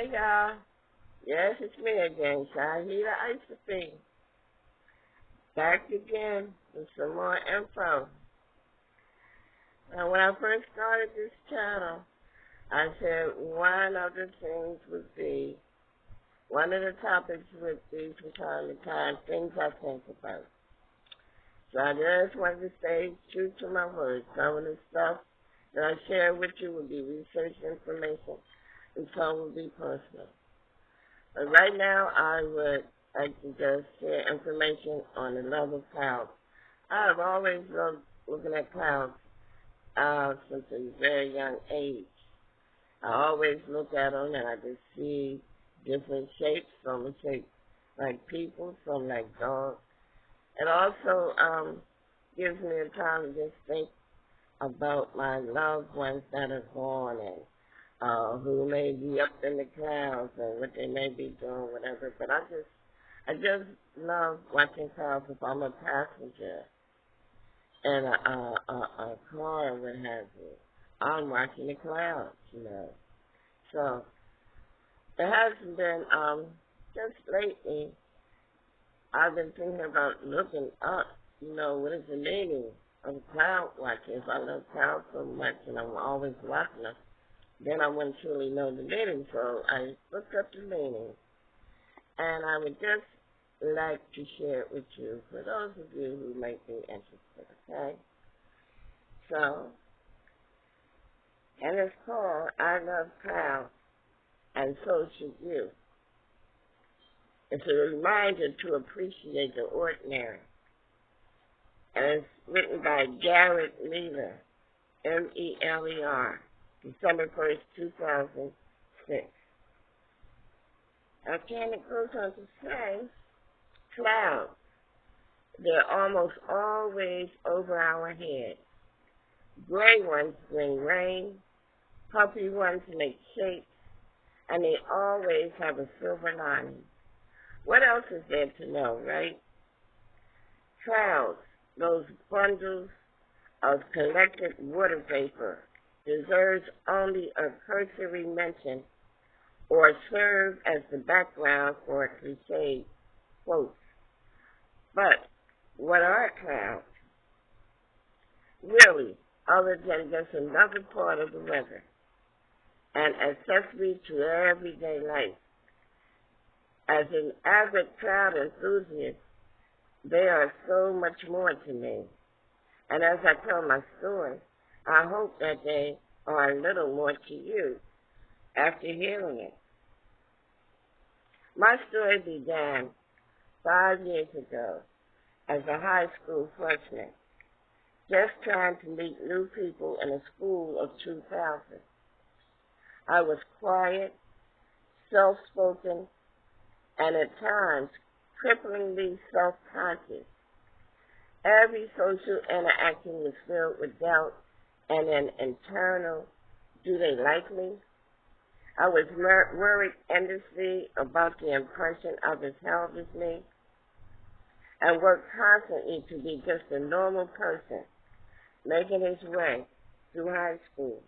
Hey, y'all. Yes, it's me again, Shahida Isophine. Back again with some more info. Now, when I first started this channel, I said one of the things would be, one of the topics would be from time to time, things I think about. So I just wanted to stay true to my word. Some of the stuff that I share with you will be research information, and some will be personal. But right now, I would like to just share information on the love of clouds. I have always loved looking at clouds since a very young age. I always look at them and I just see different shapes. Some are shaped like people, some like dogs. It also gives me a time to just think about my loved ones that are gone and who may be up in the clouds and what they may be doing, whatever. But I just love watching clouds if I'm a passenger in a car or what have you. I'm watching the clouds. So it hasn't been just lately. I've been thinking about looking up, what is the meaning of cloud watching. If I love clouds so much and I'm always watching them, then I wouldn't truly know the meaning. So I looked up the meaning, and I would just like to share it with you for those of you who might be interested, okay? So, and it's called I Love Clouds, and so should you. It's a reminder to appreciate the ordinary. And it's written by Garrett Mealer, Meler, December 1st, 2006. Okay, and it goes on to say, clouds, they're almost always over our heads. Gray ones bring rain, puffy ones make shapes, and they always have a silver lining. What else is there to know, right? Clouds, those bundles of collected water vapor, deserves only a cursory mention or serve as the background for a cliched quote. But what are clouds? Really, other than just another part of the weather, an accessory to everyday life. As an avid cloud enthusiast, they are so much more to me. And as I tell my story, I hope that they are a little more to you after hearing it. My story began 5 years ago as a high school freshman, just trying to meet new people in a school of 2,000. I was quiet, self-spoken, and at times cripplingly self-conscious. Every social interaction was filled with doubt and an internal, do they like me? I was worried endlessly about the impression others held of me and worked constantly to be just a normal person, making his way through high school.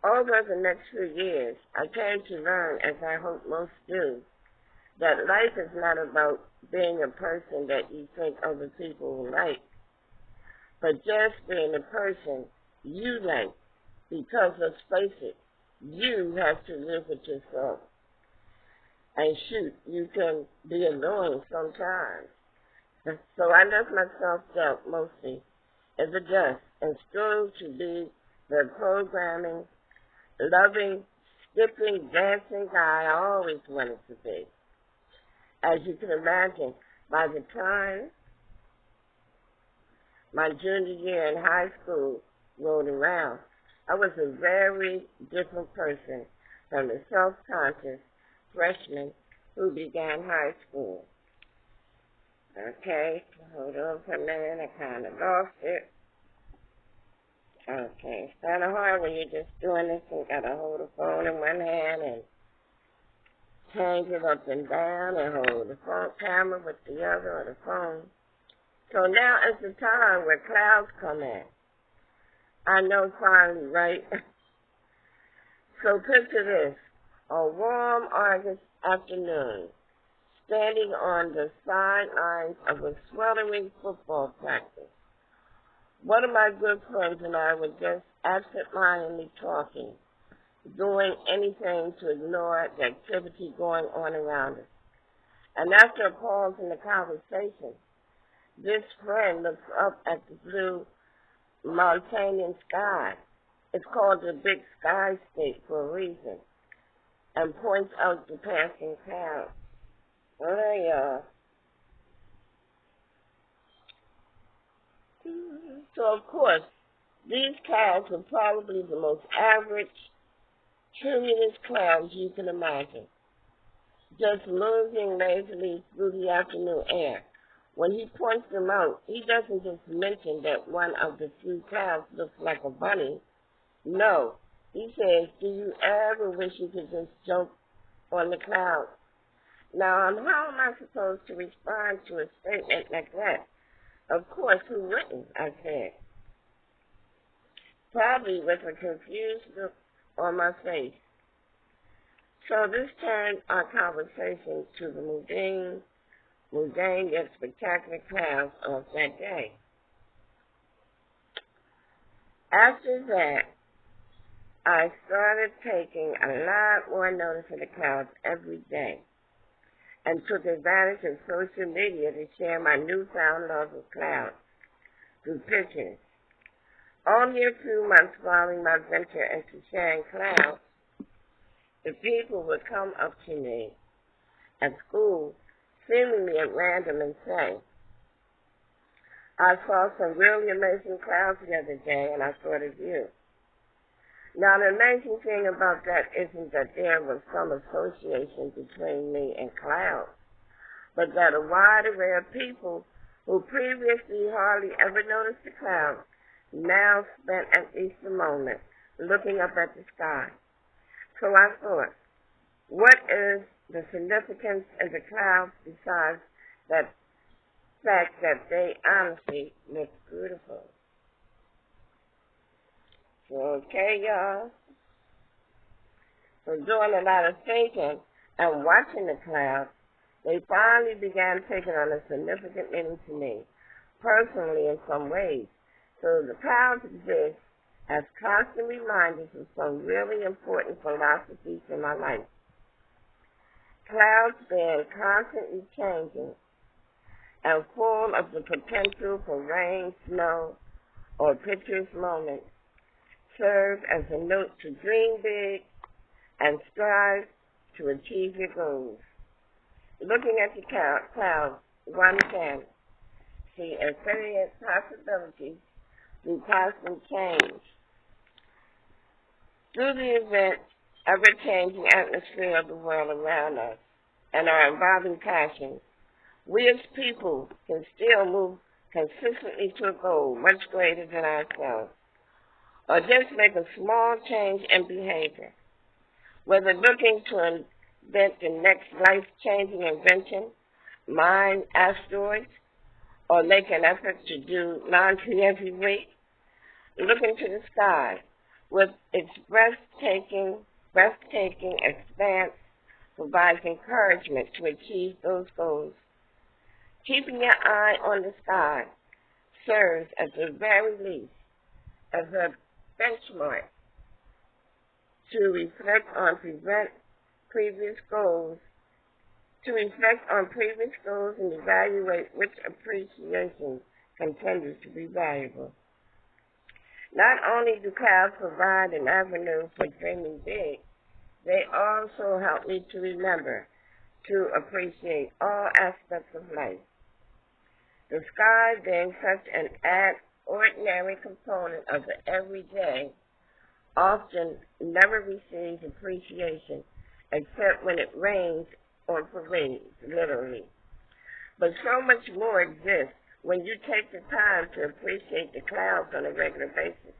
Over the next few years, I came to learn, as I hope most do, that life is not about being a person that you think other people will like, but just being a person you like, because let's face it, you have to live with yourself. And shoot, you can be annoying sometimes. So I left myself doubt mostly in the dust and strove to be the programming, loving, skipping, dancing guy I always wanted to be. As you can imagine, by the time my junior year in high school rolled around, I was a very different person from the self-conscious freshman who began high school. Okay, hold on for a minute, I kind of lost it. Okay, it's kind of hard when you're just doing this and got to hold the phone in one hand and change it up and down and hold the phone camera with the other or the phone. So now is the time where clouds come in. I know finally, right? So picture this, a warm August afternoon, standing on the sidelines of a sweltering football practice. One of my good friends and I were just absent-mindedly talking, doing anything to ignore the activity going on around us. And after a pause in the conversation, this friend looks up at the blue Montanian sky. It's called the Big Sky State for a reason, and points out the passing clouds. Well, there you are. So, of course, these clouds are probably the most average, cumulus clouds you can imagine, just moving lazily through the afternoon air. When he points them out, he doesn't just mention that one of the few clouds looks like a bunny. No, he says, do you ever wish you could just jump on the cloud? Now, how am I supposed to respond to a statement like that? Of course, who wouldn't, I said, probably with a confused look on my face. So this turned our conversation to the mundane yet spectacular clouds of that day. After that, I started taking a lot more notice of the clouds every day and took advantage of social media to share my newfound love of clouds through pictures. Only a few months following my venture into sharing clouds, the people would come up to me at school, seemingly at random, and say, I saw some really amazing clouds the other day, and I thought of you. Now, the amazing thing about that isn't that there was some association between me and clouds, but that a wide array of people who previously hardly ever noticed the clouds now spent at least a moment looking up at the sky. So I thought, what is the significance of the clouds besides that fact that they honestly look beautiful? So, okay, y'all. So doing a lot of thinking and watching the clouds, they finally began taking on a significant meaning to me, personally in some ways. So the clouds exist as constant reminders of some really important philosophies in my life. Clouds being constantly changing and full of the potential for rain, snow, or picturesque moments, serve as a note to dream big and strive to achieve your goals. Looking at the clouds, one can see infinite possibilities through constant change. Through the event, ever-changing atmosphere of the world around us and our evolving passions, we as people can still move consistently to a goal much greater than ourselves, or just make a small change in behavior, whether looking to invent the next life-changing invention, mine asteroids, or make an effort to do laundry every week. Looking to the sky with its breathtaking expanse provides encouragement to achieve those goals. Keeping your eye on the sky serves at the very least as a benchmark to reflect on previous goals and evaluate which appreciation continues to be valuable. Not only do clouds provide an avenue for dreaming big, they also help me to remember to appreciate all aspects of life. The sky being such an ordinary component of the everyday often never receives appreciation except when it rains or parades, literally. But so much more exists when you take the time to appreciate the clouds on a regular basis.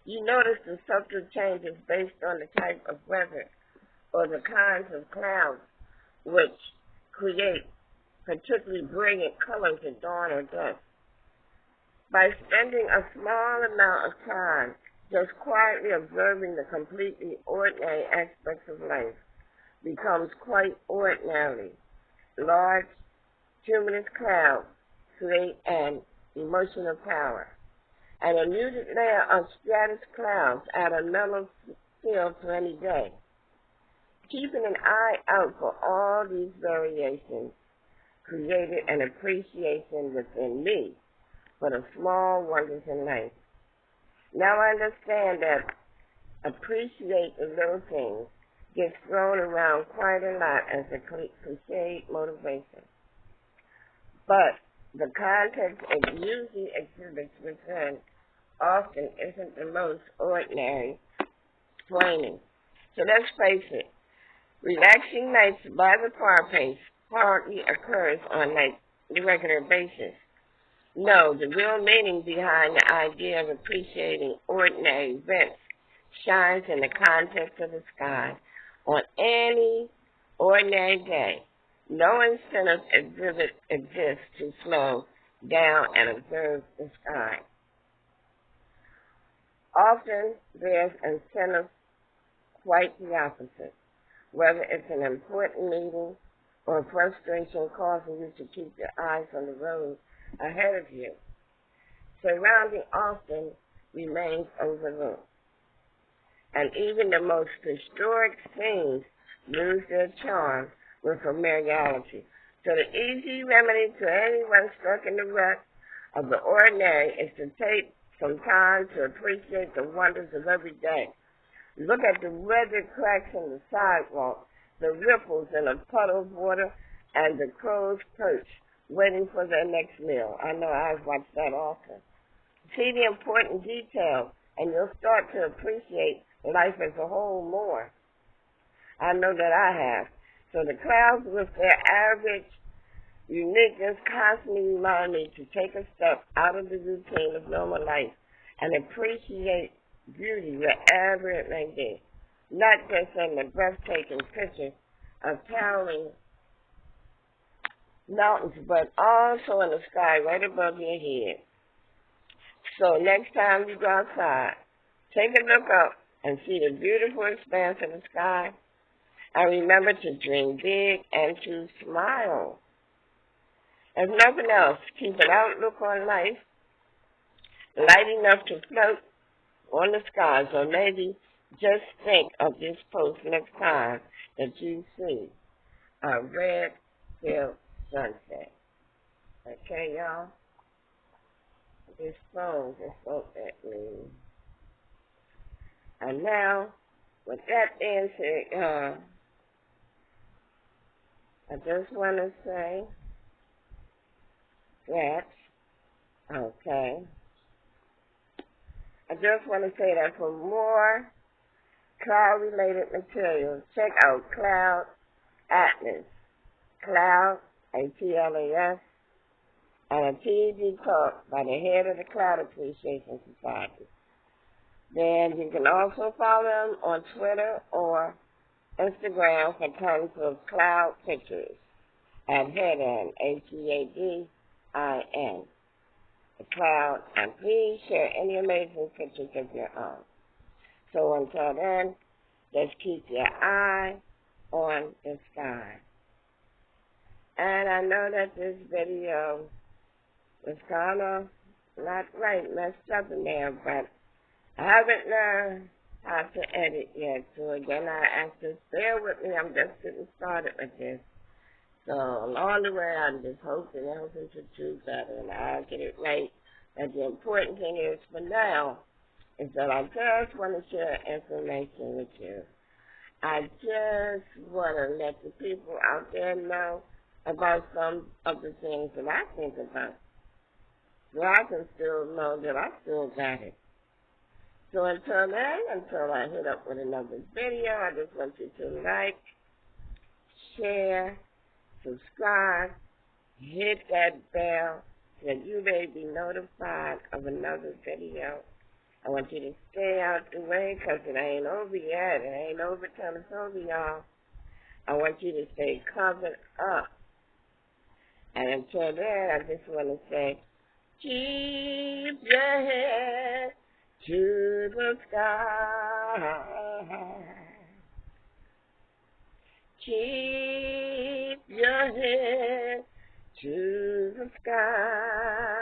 You notice the subtle changes based on the type of weather or the kinds of clouds which create particularly brilliant colors at dawn or dusk. By spending a small amount of time just quietly observing the completely ordinary aspects of life becomes quite ordinary. Large, cumulus clouds create an emotional power, and a muted layer of stratus clouds add a mellow feel to any day. Keeping an eye out for all these variations created an appreciation within me for the small wonders in life. Now I understand that appreciate the little things gets thrown around quite a lot as a cliched motivation. But the context it usually exhibits within often isn't the most ordinary explaining. So let's face it, relaxing nights by the fireplace hardly occurs on a regular basis. No, the real meaning behind the idea of appreciating ordinary events shines in the context of the sky on any ordinary day. No incentive exists to slow down and observe the sky. Often there's incentive quite the opposite, whether it's an important meeting or frustration causing you to keep your eyes on the road ahead of you. Surrounding often remains overlooked, and even the most historic scenes lose their charm with familiarity. So the easy remedy to anyone stuck in the rut of the ordinary is to take some time to appreciate the wonders of every day. Look at the weathered cracks in the sidewalk, the ripples in a puddle of water, and the crows perch, waiting for their next meal. I know I've watched that often. See the important details, and you'll start to appreciate life as a whole more. I know that I have. So the clouds with their average uniqueness constantly remind me to take a step out of the routine of normal life and appreciate beauty wherever it may be, not just in the breathtaking pictures of towering mountains, but also in the sky right above your head. So next time you go outside, take a look up and see the beautiful expanse of the sky, and remember to dream big and to smile. If nothing else, keep an outlook on life light enough to float on the skies, or maybe just think of this post next time that you see a red-filled sunset. Okay, y'all? This phone just looked at me. And now, with that being said, I just want to say that, okay, I just want to say that for more cloud-related materials, check out Cloud Atlas, Cloud, A-T-L-A-S, and a TED talk by the head of the Cloud Appreciation Society. Then you can also follow them on Twitter or Instagram for tons of cloud pictures at Headin, Headin, the cloud, and please share any amazing pictures of your own. So until then, just keep your eye on the sky. And I know that this video was kind of not right, messed up in there, but I haven't learned how to edit yet. So again, I ask you to bear with me. I'm just getting started with this. So along the way, I'm just hoping and hoping to do better, and I'll get it right. And the important thing is, for now, is that I just want to share information with you. I just want to let the people out there know about some of the things that I think about, so I can still know that I still got it. So until then, until I hit up with another video, I just want you to like, share, subscribe, hit that bell so that you may be notified of another video. I want you to stay out the way because it ain't over yet. It ain't over till it's over, y'all. I want you to stay covered up. And until then, I just want to say, keep your head to the sky. Keep your head to the sky.